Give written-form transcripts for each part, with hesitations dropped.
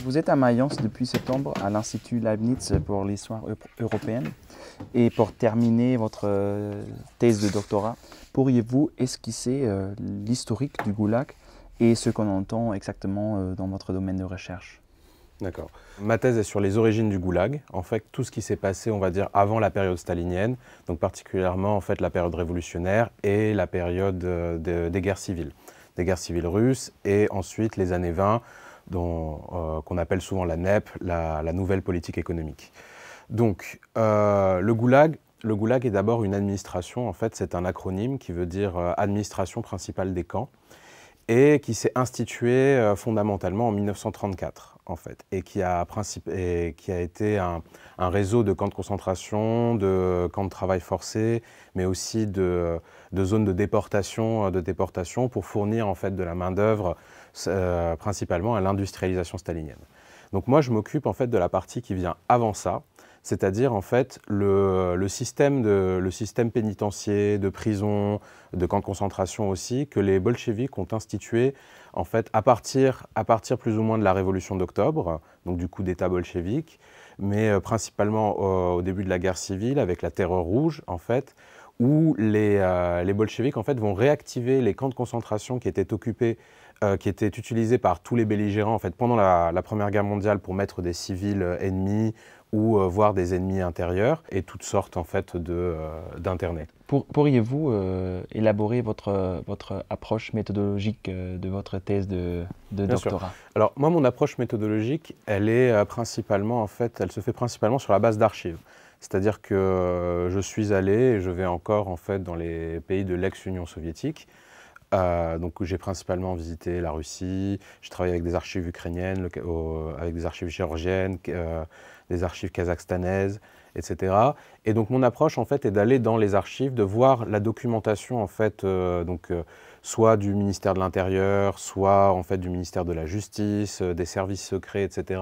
Vous êtes à Mayence depuis septembre à l'Institut Leibniz pour l'histoire européenne. Et pour terminer votre thèse de doctorat, pourriez-vous esquisser l'historique du Goulag et ce qu'on entend exactement dans votre domaine de recherche? D'accord. Ma thèse est sur les origines du Goulag, en fait tout ce qui s'est passé, on va dire, avant la période stalinienne, donc particulièrement en fait la période révolutionnaire et la période des guerres civiles russes, et ensuite les années 20, qu'on appelle souvent la NEP, la nouvelle politique économique. Donc le Goulag est d'abord une administration, en fait c'est un acronyme qui veut dire administration principale des camps, et qui s'est institué fondamentalement en 1934, en fait, et qui a été un réseau de camps de concentration, de camps de travail forcé, mais aussi de zones de déportation pour fournir en fait de la main-d'œuvre principalement à l'industrialisation stalinienne. Donc moi, je m'occupe en fait de la partie qui vient avant ça, c'est-à-dire en fait le système pénitentiaire, de prison, de camps de concentration aussi, que les bolcheviks ont institué en fait à partir plus ou moins de la révolution d'octobre, donc du coup d'État bolchevique, mais principalement au début de la guerre civile avec la Terreur rouge en fait, où les bolcheviks en fait vont réactiver les camps de concentration qui étaient occupés, qui étaient utilisés par tous les belligérants en fait pendant la Première Guerre mondiale pour mettre des civils ennemis ou voire des ennemis intérieurs et toutes sortes en fait d'internés. Pourriez-vous élaborer votre approche méthodologique de votre thèse de doctorat? Alors moi, mon approche méthodologique, elle est principalement en fait, elle se fait principalement sur la base d'archives. C'est-à-dire que je suis allé et je vais encore en fait dans les pays de l'ex-Union soviétique. Donc j'ai principalement visité la Russie, j'ai travaillé avec des archives ukrainiennes, avec des archives géorgiennes, des archives kazakhstanaises, etc. Et donc mon approche en fait est d'aller dans les archives, de voir la documentation en fait, soit du ministère de l'Intérieur, soit en fait du ministère de la Justice, des services secrets, etc.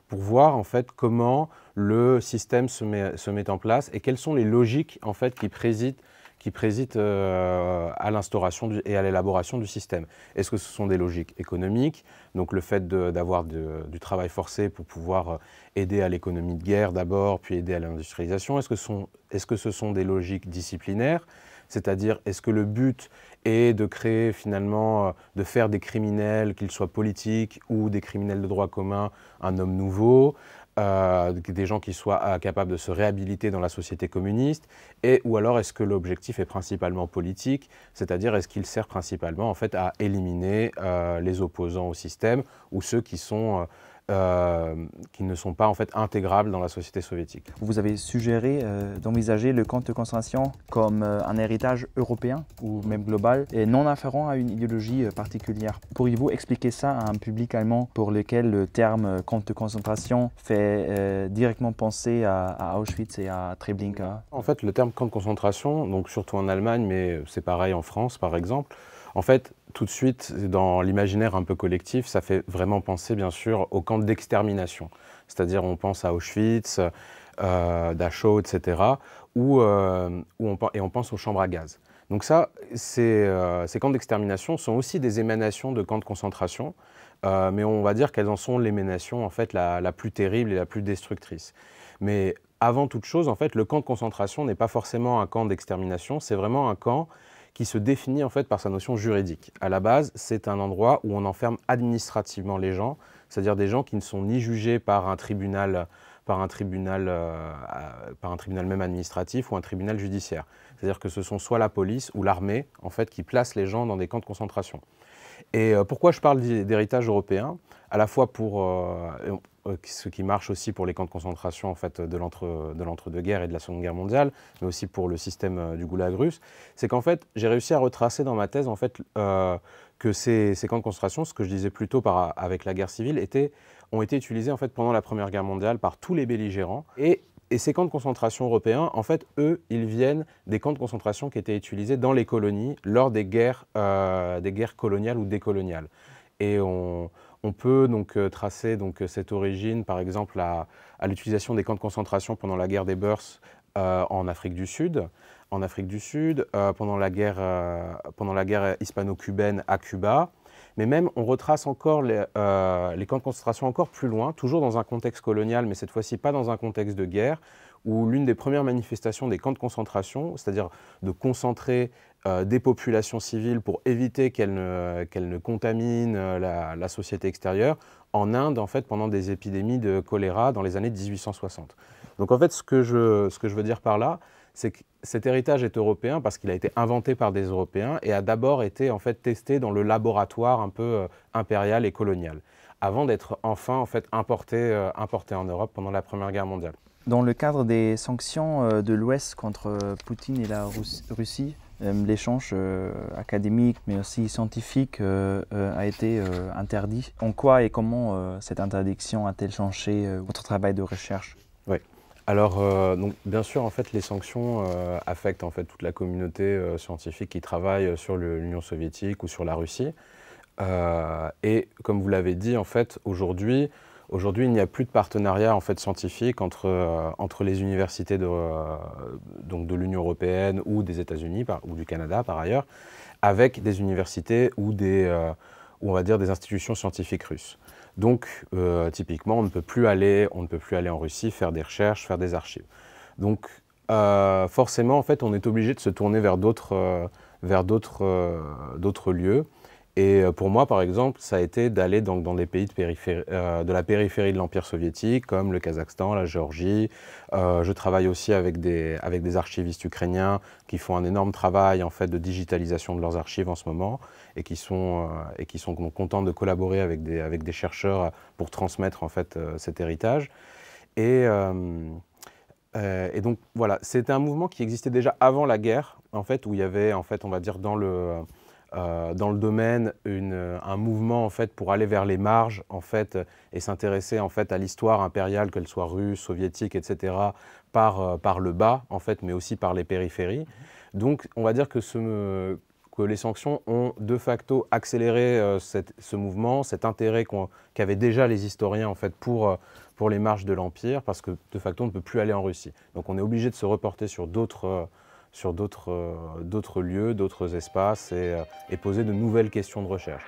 pour voir en fait comment le système se met en place et quelles sont les logiques en fait qui président à l'instauration et à l'élaboration du système. Est-ce que ce sont des logiques économiques, donc le fait d'avoir du travail forcé pour pouvoir aider à l'économie de guerre d'abord, puis aider à l'industrialisation? Est-ce que ce sont des logiques disciplinaires, c'est-à-dire est-ce que le but est de créer finalement, de faire des criminels, qu'ils soient politiques ou des criminels de droit commun, un homme nouveau, des gens qui soient capables de se réhabiliter dans la société communiste, ou alors est-ce que l'objectif est principalement politique, c'est-à-dire est-ce qu'il sert principalement en fait à éliminer les opposants au système ou ceux qui ne sont pas en fait intégrables dans la société soviétique. Vous avez suggéré d'envisager le camp de concentration comme un héritage européen ou même global et non afférent à une idéologie particulière. Pourriez-vous expliquer ça à un public allemand pour lequel le terme camp de concentration fait directement penser à Auschwitz et à Treblinka? En fait, le terme camp de concentration, donc surtout en Allemagne, mais c'est pareil en France par exemple, en fait, tout de suite, dans l'imaginaire un peu collectif, ça fait vraiment penser, bien sûr, au camp d'extermination. C'est-à-dire, on pense à Auschwitz, Dachau, etc., et on pense aux chambres à gaz. Donc ça, ces camps d'extermination sont aussi des émanations de camps de concentration, mais on va dire qu'elles en sont l'émanation, en fait, la plus terrible et la plus destructrice. Mais avant toute chose, en fait, le camp de concentration n'est pas forcément un camp d'extermination, c'est vraiment un camp qui se définit en fait par sa notion juridique. À la base, c'est un endroit où on enferme administrativement les gens, c'est-à-dire des gens qui ne sont ni jugés par un tribunal même administratif ou un tribunal judiciaire. C'est-à-dire que ce sont soit la police ou l'armée en fait qui placent les gens dans des camps de concentration. Et pourquoi je parle d'héritage européen? À la fois pour ce qui marche aussi pour les camps de concentration en fait, de l'entre-deux-guerres et de la Seconde Guerre mondiale, mais aussi pour le système du goulag russe, c'est qu'en fait, j'ai réussi à retracer dans ma thèse en fait, que ces camps de concentration, ce que je disais plus tôt avec la guerre civile, ont été utilisés en fait, pendant la Première Guerre mondiale par tous les belligérants. Et ces camps de concentration européens, en fait, eux, ils viennent des camps de concentration qui étaient utilisés dans les colonies lors des guerres coloniales ou décoloniales. Et on peut donc tracer donc, cette origine, par exemple, à l'utilisation des camps de concentration pendant la guerre des Boers en Afrique du Sud. Pendant la guerre hispano-cubaine à Cuba, Mais même, on retrace encore les camps de concentration encore plus loin, toujours dans un contexte colonial, mais cette fois-ci pas dans un contexte de guerre, où l'une des premières manifestations des camps de concentration, c'est-à-dire de concentrer des populations civiles pour éviter qu'elles ne contaminent la société extérieure, en Inde, en fait, pendant des épidémies de choléra dans les années 1860. Donc en fait, ce que je veux dire par là, c'est que cet héritage est européen parce qu'il a été inventé par des Européens et a d'abord été en fait testé dans le laboratoire un peu impérial et colonial, avant d'être enfin en fait importé en Europe pendant la Première Guerre mondiale. Dans le cadre des sanctions de l'Ouest contre Poutine et la Russie, l'échange académique mais aussi scientifique a été interdit. En quoi et comment cette interdiction a-t-elle changé votre travail de recherche? Oui. Alors, donc, bien sûr, en fait, les sanctions affectent en fait, toute la communauté scientifique qui travaille sur l'Union soviétique ou sur la Russie. Et comme vous l'avez dit, en fait, aujourd'hui, il n'y a plus de partenariat en fait, scientifique entre les universités donc de l'Union européenne ou des États-Unis ou du Canada par ailleurs, avec des universités ou on va dire des institutions scientifiques russes. Donc, typiquement, on ne peut plus aller en Russie faire des recherches, faire des archives. Donc, forcément, en fait, on est obligé de se tourner vers d'autres lieux. Et pour moi, par exemple, ça a été d'aller dans des pays de la périphérie de l'Empire soviétique, comme le Kazakhstan, la Géorgie. Je travaille aussi avec des archivistes ukrainiens qui font un énorme travail en fait, de digitalisation de leurs archives en ce moment et qui sont contents de collaborer avec des chercheurs pour transmettre en fait, cet héritage. Et donc voilà, c'était un mouvement qui existait déjà avant la guerre, en fait, où il y avait, en fait, on va dire, dans le domaine un mouvement en fait, pour aller vers les marges en fait, et s'intéresser en fait, à l'histoire impériale, qu'elle soit russe, soviétique, etc., par le bas, en fait, mais aussi par les périphéries. Donc on va dire que les sanctions ont de facto accéléré ce mouvement, cet intérêt qu'avaient déjà les historiens en fait, pour les marges de l'Empire, parce que de facto on ne peut plus aller en Russie. Donc on est obligé de se reporter sur d'autres lieux, d'autres espaces et poser de nouvelles questions de recherche.